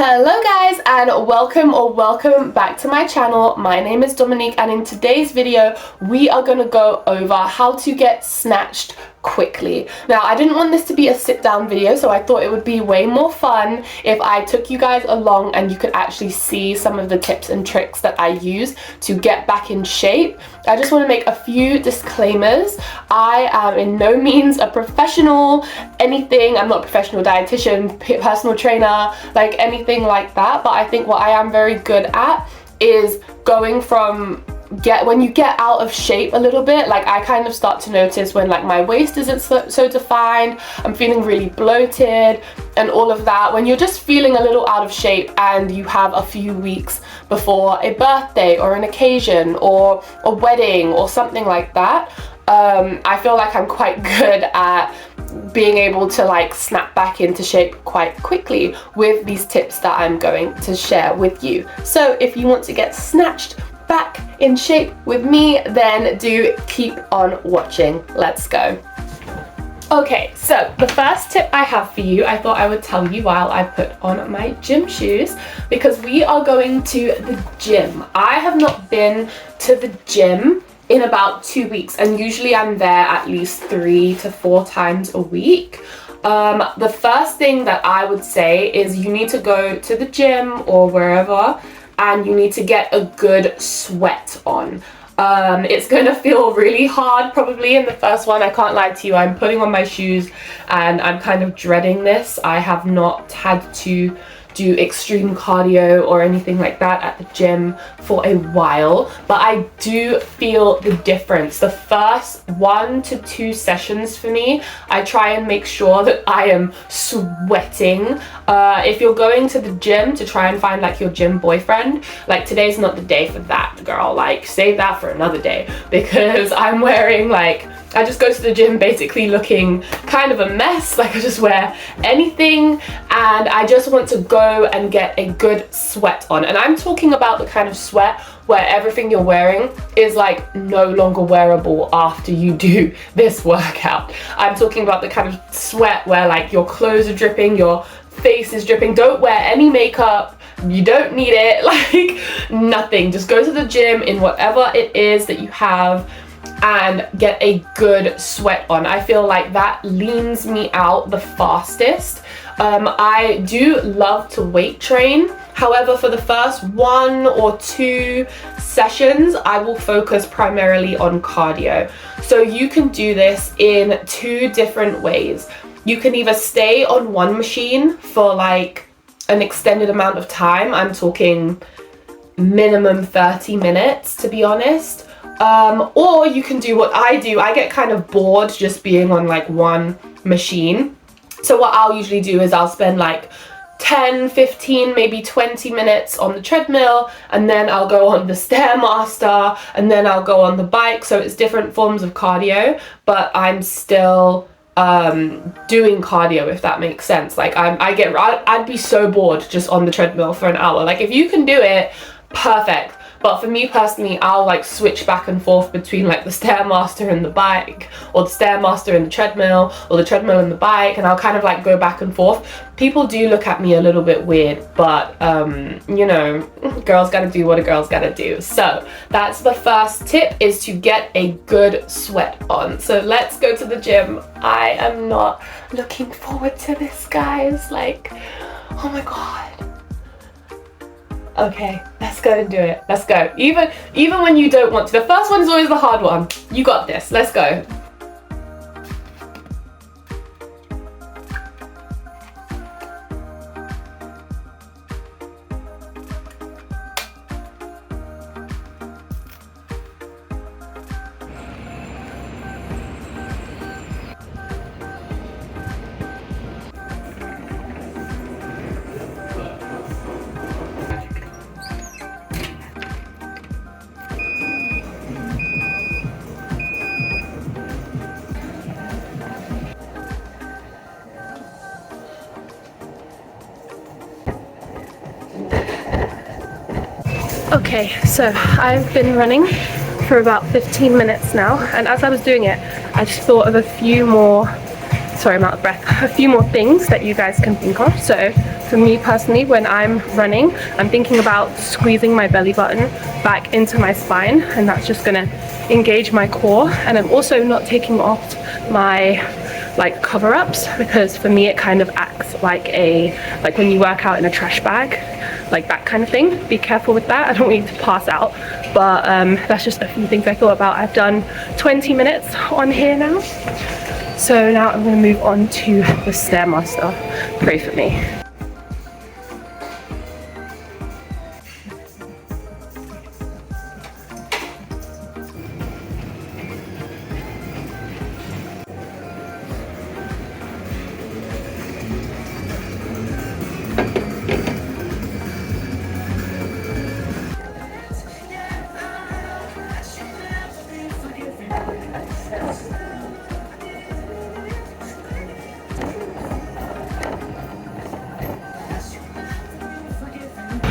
Hello guys, and welcome back to my channel. My name is Dominique, and in today's video we are going to go over how to get snatched quickly. Now, I didn't want this to be a sit down video, so I thought it would be way more fun if I took you guys along and you could actually see some of the tips and tricks that I use to get back in shape. I just want to make a few disclaimers. I am in no means a professional anything. I'm not a professional dietitian, personal trainer, like anything like that, but I think what I am very good at is going from when you get out of shape a little bit. Like, I kind of start to notice when like my waist isn't so defined, I'm feeling really bloated and all of that. When you're just feeling a little out of shape and you have a few weeks before a birthday or an occasion or a wedding or something like that, I feel like I'm quite good at being able to like snap back into shape quite quickly with these tips that I'm going to share with you. So if you want to get snatched back in shape with me, then do keep on watching. Let's go. Okay, so the first tip I have for you, I thought I would tell you while I put on my gym shoes, because we are going to the gym. I have not been to the gym in about 2 weeks, and usually I'm there at least 3 to 4 times a week. The first thing that I would say is you need to go to the gym or wherever and you need to get a good sweat on. It's gonna feel really hard probably in the first one. I can't lie to you, I'm putting on my shoes and I'm kind of dreading this. I have not had to do extreme cardio or anything like that at the gym for a while, but I do feel the difference. The first 1 to 2 sessions for me, I try and make sure that I am sweating. If you're going to the gym to try and find like your gym boyfriend, like today's not the day for that, girl. Like, save that for another day, because I'm wearing like, I just go to the gym basically looking kind of a mess. Like, I just wear anything and I just want to go and get a good sweat on. And I'm talking about the kind of sweat where everything you're wearing is like no longer wearable after you do this workout. I'm talking about the kind of sweat where like your clothes are dripping, your face is dripping. Don't wear any makeup. You don't need it, like nothing. Just go to the gym in whatever it is that you have and get a good sweat on. I feel like that leans me out the fastest. I do love to weight train. However, for the first 1 or 2 sessions, I will focus primarily on cardio. So you can do this in 2 different ways. You can either stay on one machine for like an extended amount of time. I'm talking minimum 30 minutes, to be honest. Or you can do what I do. I get kind of bored just being on like one machine. So what I'll usually do is I'll spend like 10, 15, maybe 20 minutes on the treadmill, and then I'll go on the Stairmaster, and then I'll go on the bike. So it's different forms of cardio, but I'm still doing cardio, if that makes sense. Like I'd be so bored just on the treadmill for an hour. Like, if you can do it, perfect. But for me personally, I'll like switch back and forth between like the Stairmaster and the bike, or the Stairmaster and the treadmill, or the treadmill and the bike, and I'll kind of like go back and forth. People do look at me a little bit weird, but you know, girls gotta do what a girl's gotta do. So that's the first tip, is to get a good sweat on. So let's go to the gym. I am not looking forward to this, guys. Like, oh my god. Okay, let's go and do it. Let's go. Even when you don't want to. The first one is always the hard one. You got this. Let's go. Okay, so I've been running for about 15 minutes now, and as I was doing it, I just thought of a few more, sorry, I'm out of breath, a few more things that you guys can think of. So for me personally, when I'm running, I'm thinking about squeezing my belly button back into my spine, and that's just gonna engage my core. And I'm also not taking off my like cover-ups, because for me it kind of acts like when you work out in a trash bag, like that kind of thing. Be careful with that. I don't want you to pass out, but that's just a few things I thought about. I've done 20 minutes on here now, so now I'm going to move on to the Stairmaster. Pray for me.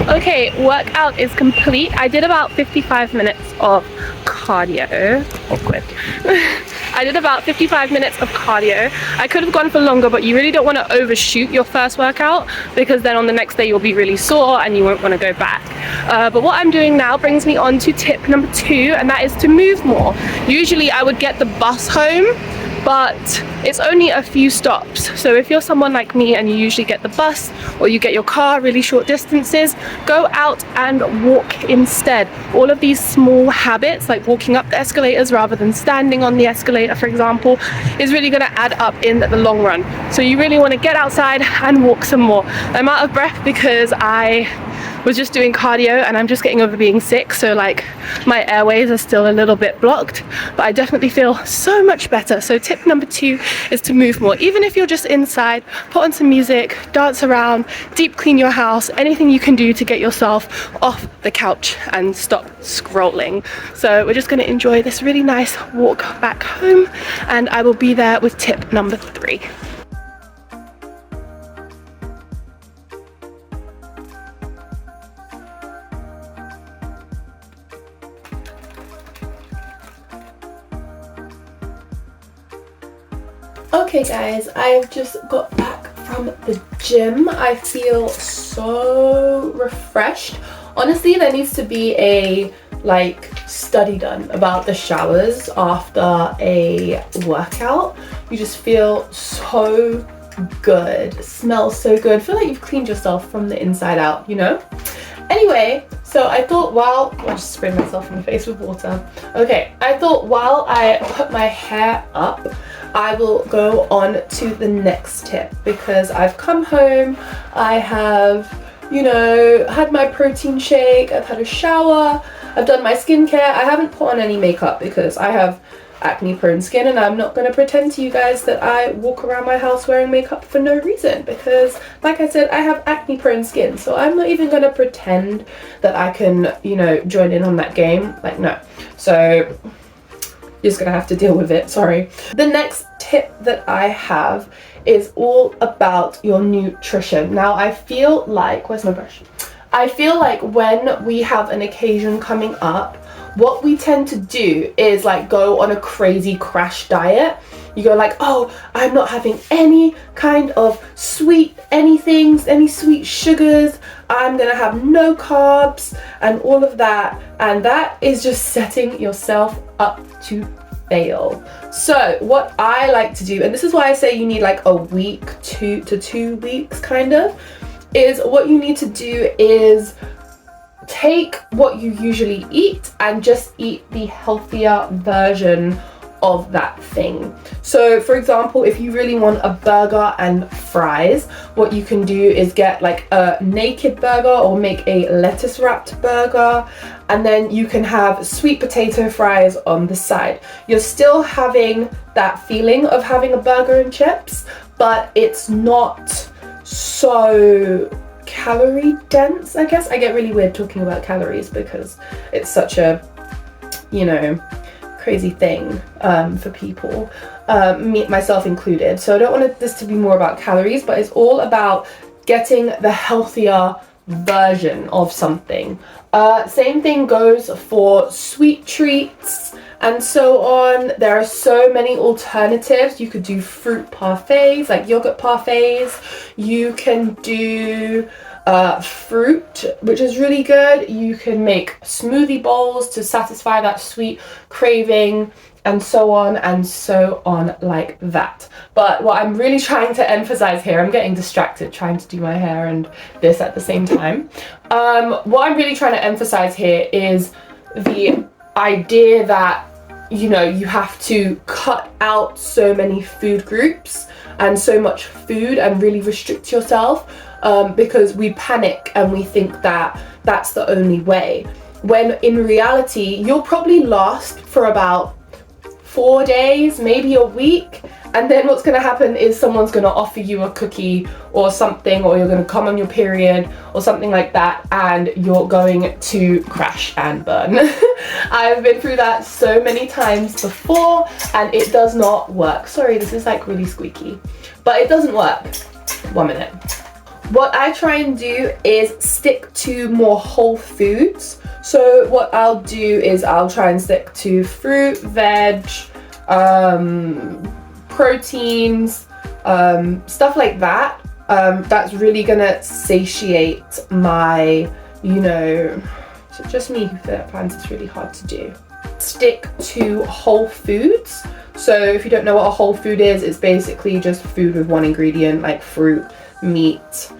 Okay, workout is complete. I did about 55 minutes of cardio. Awkward. I did about 55 minutes of cardio. I could have gone for longer, but you really don't want to overshoot your first workout, because then on the next day you'll be really sore and you won't want to go back. But what I'm doing now brings me on to tip number 2, and that is to move more. Usually I would get the bus home, but it's only a few stops. So if you're someone like me and you usually get the bus or you get your car really short distances, go out and walk instead. All of these small habits, like walking up the escalators rather than standing on the escalator, for example, is really going to add up in the long run. So you really want to get outside and walk some more. I'm out of breath because I was just doing cardio and I'm just getting over being sick, so like my airways are still a little bit blocked, but I definitely feel so much better. So tip number 2 is to move more. Even if you're just inside, put on some music, dance around, deep clean your house, anything you can do to get yourself off the couch and stop scrolling. So we're just going to enjoy this really nice walk back home, and I will be there with tip number 3. Okay guys, I've just got back from the gym. I feel so refreshed. Honestly, there needs to be a study done about the showers after a workout. You just feel so good, smells so good. I feel like you've cleaned yourself from the inside out, you know? Anyway, so I thought I just sprayed myself in the face with water. Okay, I thought while I put my hair up, I will go on to the next tip, because I've come home, I have, you know, had my protein shake, I've had a shower, I've done my skincare. I haven't put on any makeup because I have acne prone skin, and I'm not going to pretend to you guys that I walk around my house wearing makeup for no reason, because like I said, I have acne prone skin, so I'm not even going to pretend that I can, you know, join in on that game. Like, no. So you're just gonna have to deal with it, sorry. The next tip that I have is all about your nutrition. Now I feel like, where's my brush? I feel like when we have an occasion coming up, what we tend to do is like go on a crazy crash diet. You go like, oh, I'm not having any kind of sweet anything, any sweet sugars. I'm gonna have no carbs and all of that. And that is just setting yourself up to fail. So what I like to do, and this is why I say you need like a week, 2 to 2 weeks kind of, is what you need to do is take what you usually eat and just eat the healthier version of that thing. So for example, if you really want a burger and fries, what you can do is get like a naked burger or make a lettuce wrapped burger, and then you can have sweet potato fries on the side. You're still having that feeling of having a burger and chips, but it's not so calorie dense, I guess. I get really weird talking about calories because it's such a, you know, crazy thing for people, myself included. So I don't want this to be more about calories, but it's all about getting the healthier version of something. Same thing goes for sweet treats and so on. There are so many alternatives. You could do fruit parfaits, like yogurt parfaits. You can do fruit, which is really good. You can make smoothie bowls to satisfy that sweet craving, and so on like that. But what I'm really trying to emphasize here, I'm getting distracted trying to do my hair and this at the same time. What I'm really trying to emphasize here is the idea that, you know, you have to cut out so many food groups and so much food and really restrict yourself, because we panic and we think that that's the only way, when in reality you'll probably last for about 4 days, maybe a week, and then what's going to happen is someone's going to offer you a cookie or something, or you're going to come on your period or something like that, and you're going to crash and burn. I've been through that so many times before, and it does not work. Sorry, this is like really squeaky, but it doesn't work. 1 minute. What I try and do is stick to more whole foods. So what I'll do is I'll try and stick to fruit, veg, proteins, stuff like that. That's really gonna satiate my, you know, just me who finds it's really hard to do. Stick to whole foods. So if you don't know what a whole food is, it's basically just food with one ingredient, like fruit, meat,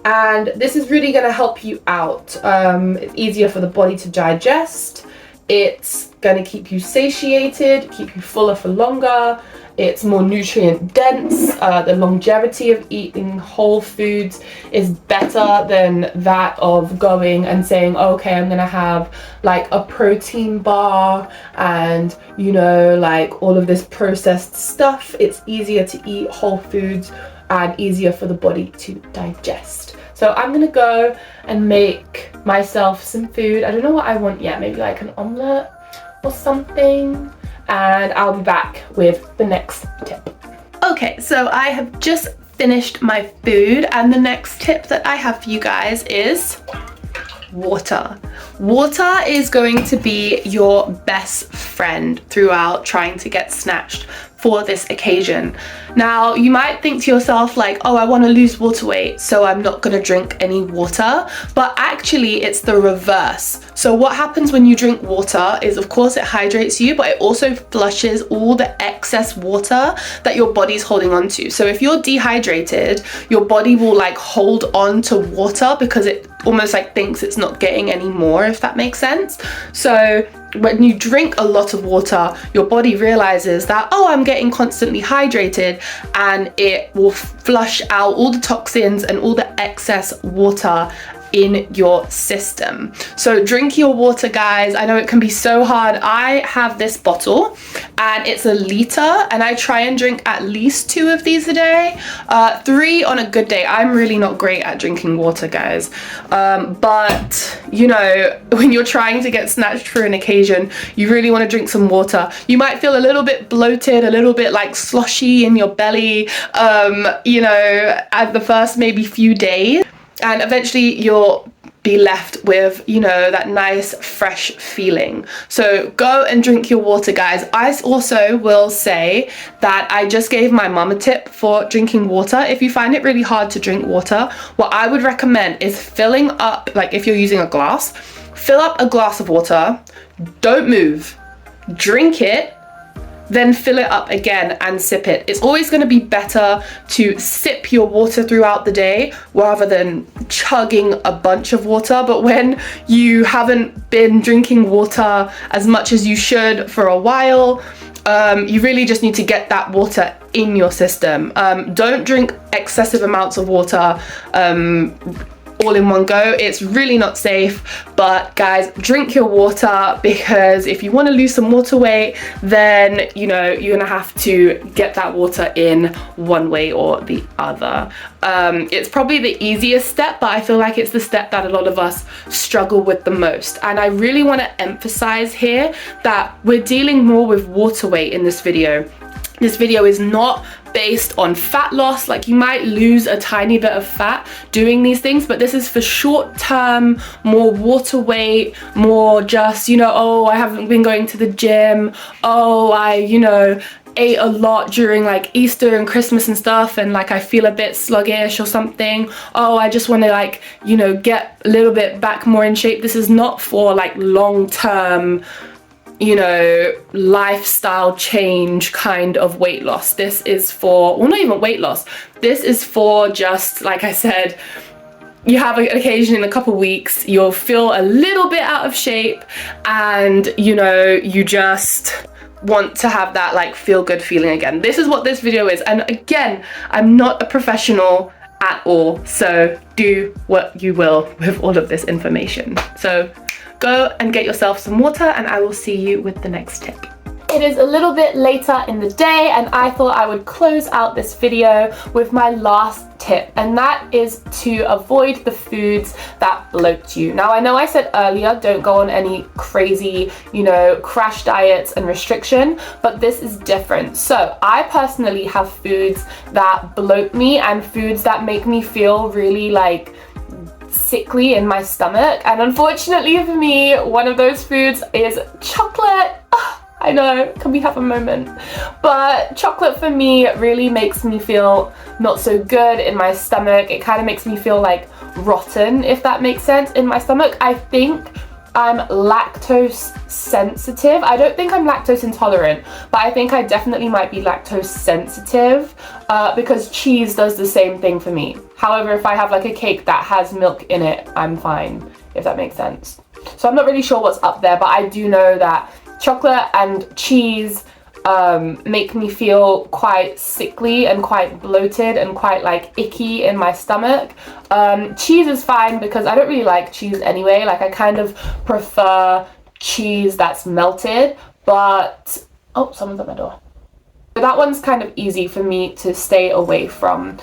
and this is really going to help you out. It's easier for the body to digest. It's going to keep you satiated, keep you fuller for longer. It's more nutrient dense. The longevity of eating whole foods is better than that of going and saying, okay, I'm gonna have like a protein bar and, you know, like all of this processed stuff. It's easier to eat whole foods and easier for the body to digest. So I'm gonna go and make myself some food. I don't know what I want yet, maybe like an omelette or something, and I'll be back with the next tip. Okay, so I have just finished my food, and the next tip that I have for you guys is water. Water is going to be your best friend throughout trying to get snatched for this occasion. Now, you might think to yourself like, oh, I want to lose water weight, so I'm not going to drink any water. But actually, it's the reverse. So what happens when you drink water is, of course, it hydrates you, but it also flushes all the excess water that your body's holding on to. So if you're dehydrated, your body will like hold on to water because it almost like thinks it's not getting any more, if that makes sense. So when you drink a lot of water, your body realizes that, oh, I'm getting constantly hydrated, and it will flush out all the toxins and all the excess water in your system. So drink your water, guys. I know it can be so hard. I have this bottle and it's a liter, and I try and drink at least 2 of these a day, 3 on a good day. I'm really not great at drinking water, guys, but you know, when you're trying to get snatched for an occasion, you really want to drink some water. You might feel a little bit bloated, a little bit like sloshy in your belly, you know, at the first maybe few days, and eventually you'll be left with, you know, that nice fresh feeling. So go and drink your water, guys. I also will say that I just gave my mum a tip for drinking water. If you find it really hard to drink water, what I would recommend is filling up, like if you're using a glass, fill up a glass of water, don't move, drink it, then fill it up again and sip it. It's always going to be better to sip your water throughout the day rather than chugging a bunch of water. But when you haven't been drinking water as much as you should for a while, you really just need to get that water in your system. Don't drink excessive amounts of water all in one go. It's really not safe. But guys, drink your water, because if you want to lose some water weight, then you know you're gonna have to get that water in one way or the other. It's probably the easiest step, but I feel like it's the step that a lot of us struggle with the most. And I really want to emphasize here that we're dealing more with water weight in this video. This video is not based on fat loss. Like, you might lose a tiny bit of fat doing these things, but this is for short term, more water weight, more just, you know, oh, I haven't been going to the gym, oh, I, you know, ate a lot during like Easter and Christmas and stuff, and like I feel a bit sluggish or something, oh, I just want to, like, you know, get a little bit back more in shape. This is not for like long-term, you know, lifestyle change kind of weight loss. This is for, well, not even weight loss, this is for just, like I said, you have an occasion in a couple weeks, you'll feel a little bit out of shape, and you know, you just want to have that like feel good feeling again. This is what this video is, and again, I'm not a professional at all, so do what you will with all of this information. So go and get yourself some water, and I will see you with the next tip. It is a little bit later in the day, and I thought I would close out this video with my last tip, and that is to avoid the foods that bloat you. Now, I know I said earlier, don't go on any crazy, you know, crash diets and restriction, but this is different. So I personally have foods that bloat me and foods that make me feel really like sickly in my stomach, and unfortunately for me, one of those foods is chocolate. I know, can we have a moment? But chocolate for me really makes me feel not so good in my stomach. It kind of makes me feel like rotten, if that makes sense, in my stomach. I think I'm lactose sensitive. I don't think I'm lactose intolerant, but I think I definitely might be lactose sensitive because cheese does the same thing for me. However, if I have like a cake that has milk in it, I'm fine, if that makes sense. So I'm not really sure what's up there, but I do know that chocolate and cheese make me feel quite sickly and quite bloated and quite like icky in my stomach. Cheese is fine because I don't really like cheese anyway. Like, I kind of prefer cheese that's melted, but oh, someone's at my door. That one's kind of easy for me to stay away from.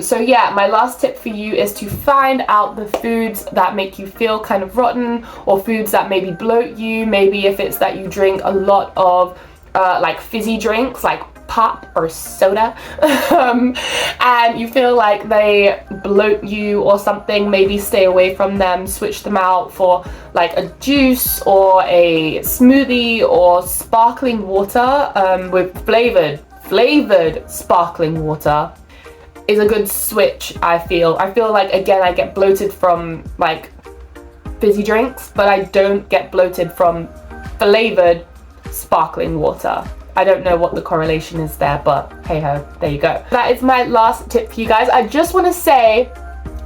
So yeah, my last tip for you is to find out the foods that make you feel kind of rotten, or foods that maybe bloat you. Maybe if it's that you drink a lot of like fizzy drinks like pop or soda and you feel like they bloat you or something, maybe stay away from them, switch them out for like a juice or a smoothie or sparkling water with flavored sparkling water is a good switch. I feel like, again, I get bloated from like fizzy drinks, but I don't get bloated from flavored sparkling water. I don't know what the correlation is there, but hey ho, there you go. That is my last tip for you guys. I just want to say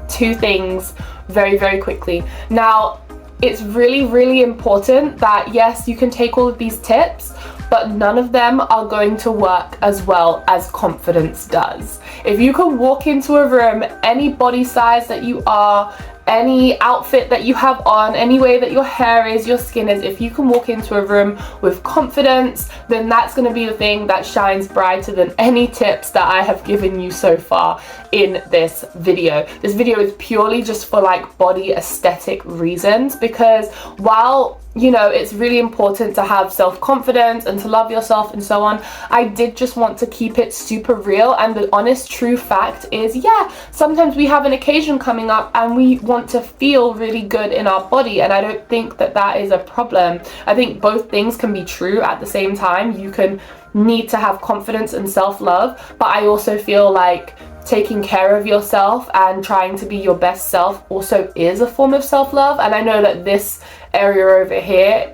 two things very, very quickly. Now, it's really, really important that yes, you can take all of these tips, but none of them are going to work as well as confidence does. If you can walk into a room, any body size that you are, any outfit that you have on, any way that your hair is, your skin is, if you can walk into a room with confidence, then that's going to be the thing that shines brighter than any tips that I have given you so far in this video. This video is purely just for like body aesthetic reasons, because while, you know, it's really important to have self-confidence and to love yourself and so on, I did just want to keep it super real. And the honest true fact is, yeah, sometimes we have an occasion coming up and we want to feel really good in our body, and I don't think that that is a problem. I think both things can be true at the same time. You can need to have confidence and self-love, but I also feel like taking care of yourself and trying to be your best self also is a form of self-love. And I know that this area over here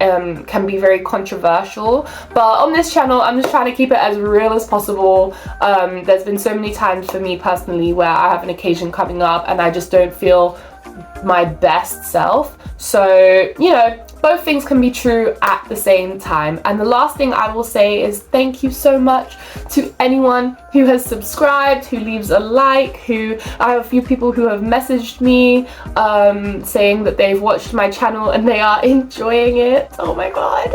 can be very controversial, but on this channel I'm just trying to keep it as real as possible. There's been so many times for me personally where I have an occasion coming up and I just don't feel my best self. So, you know, both things can be true at the same time. And the last thing I will say is thank you so much to anyone who has subscribed, who leaves a like, who, I have a few people who have messaged me saying that they've watched my channel and they are enjoying it. Oh my god.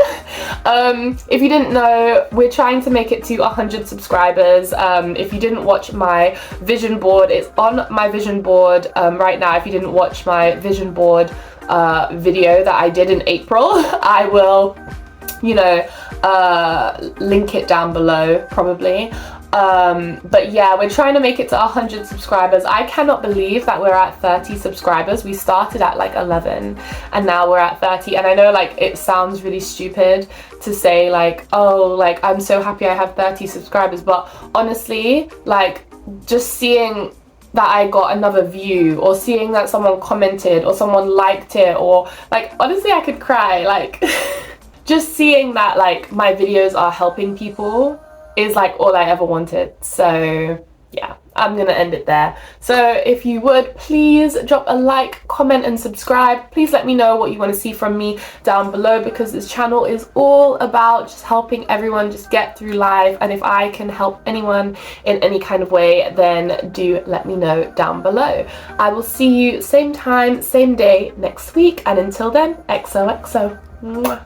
If you didn't know, we're trying to make it to 100 subscribers. If you didn't watch my vision board, it's on my vision board right now. If you didn't watch my vision board video that I did in April, I will, you know, link it down below probably. But yeah, we're trying to make it to 100 subscribers. I cannot believe that we're at 30 subscribers. We started at like 11 and now we're at 30. And I know like it sounds really stupid to say like, oh, like I'm so happy I have 30 subscribers, but honestly, like just seeing that I got another view, or seeing that someone commented or someone liked it, or like honestly I could cry, like just seeing that like my videos are helping people is like all I ever wanted. So yeah, I'm gonna end it there. So if you would please drop a like, comment and subscribe. Please let me know what you want to see from me down below, because this channel is all about just helping everyone just get through life, and if I can help anyone in any kind of way, then do let me know down below. I will see you same time, same day next week, and until then, XOXO. Mwah.